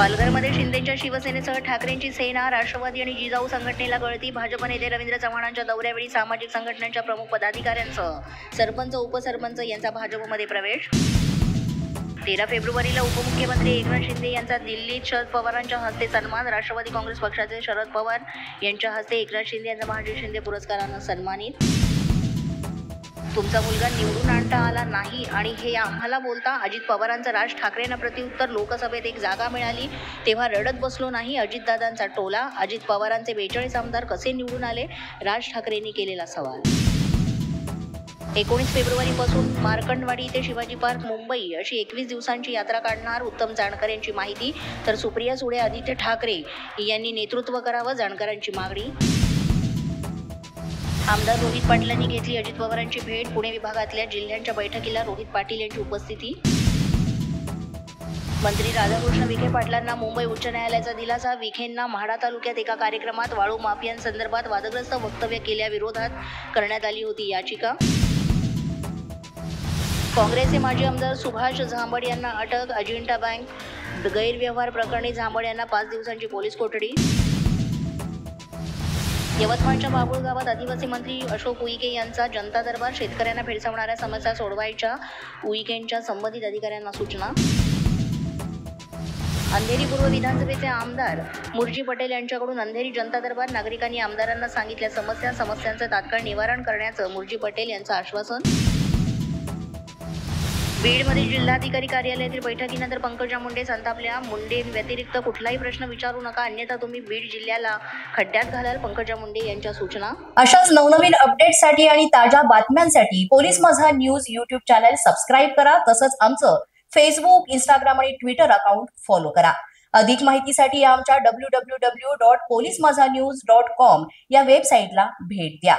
पालघरमध्ये शिंदेच्या शिवसेनेसह ठाकरेंची सेना, राष्ट्रवादी आणि जिजाऊ संघटनेला गळती. भाजप नेते रवींद्र चव्हाणांच्या दौऱ्यावेळी सामाजिक संघटनांच्या प्रमुख पदाधिकाऱ्यांसह सरपंच, उपसरपंच यांचा भाजपमध्ये प्रवेश. 13 फेब्रुवारीला उपमुख्यमंत्री एकनाथ शिंदे यांचा दिल्लीत शरद पवारांच्या हस्ते सन्मान. राष्ट्रवादी काँग्रेस पक्षाचे शरद पवार यांच्या हस्ते एकनाथ शिंदे यांचा महाराष्ट्र शिंदे पुरस्कारानं सन्मानित. तुमचा मुलगा निवडून आणता आला नाही आणि हे आम्हाला बोलता. अजित पवारांचं राज ठाकरेंना प्रत्युत्तर. लोकसभेत एक जागा मिळाली तेव्हा रडत बसलो नाही. अजितदादांचा टोला. अजित पवारांचे 42 आमदार कसे निवडून आले? राज ठाकरेंनी केलेला सवाल. 19 फेब्रुवारीपासून मार्कंडवाडी ते शिवाजी पार्क मुंबई अशी 21 दिवसांची यात्रा काढणार. उत्तम जानकर यांची माहिती. तर सुप्रिया सुळे, आदित्य ठाकरे यांनी नेतृत्व करावं, जानकरांची मागणी. आमदार रोहित पाटलांनी घेतली अजित पवारांची भेट. पुणे विभागातल्या जिल्ह्यांच्या बैठकीला रोहित पाटील यांची उपस्थिती. मंत्री राधाकृष्ण विखे पाटलांना मुंबई उच्च न्यायालयाचा दिलासा. विखेंना म्हाडा तालुक्यात एका कार्यक्रमात वाळू माफियांसंदर्भात वादग्रस्त वक्तव्य केल्याविरोधात करण्यात आली होती याचिका. काँग्रेसचे माजी आमदार सुभाष झांबड यांना अटक. अजिंठा बँक गैरव्यवहार प्रकरणी झांबड यांना 5 दिवसांची पोलीस कोठडी. यवतमाळच्या बाबुळ गावात आदिवासी मंत्री अशोक उईके यांचा जनता दरबार. शेतकऱ्यांना भेडसावणाऱ्या समस्या सोडवायच्या उईकेंच्या संबंधित अधिकाऱ्यांना सूचना. अंधेरी पूर्व विधानसभेचे आमदार मुर्जी पटेल यांच्याकडून अंधेरी जनता दरबार. नागरिकांनी आमदारांना सांगितल्या समस्यांचं तात्काळ निवारण करण्याचं मुर्जी पटेल यांचं आश्वासन. बीडमध्ये जिल्हाधिकारी कार्यालयातील बैठकीनंतर पंकजा मुंडे संतापल्या. मुंडे व्यतिरिक्त कुठलाही प्रश्न विचारू नका, अन्यथा तुम्ही बीड जिल्ह्याला खड्ड्यात घालाल. पंकजा मुंडे यांच्या सूचना. अशाच नवनवीन अपडेट्ससाठी आणि ताज्या बातम्यांसाठी पोलीस माझा न्यूज यूट्यूब चॅनल सबस्क्राईब करा. तसंच आमचं फेसबुक, इंस्टाग्राम आणि ट्विटर अकाउंट फॉलो करा. अधिक माहितीसाठी आमच्या www.polismazhanews.com या वेबसाईटला भेट द्या.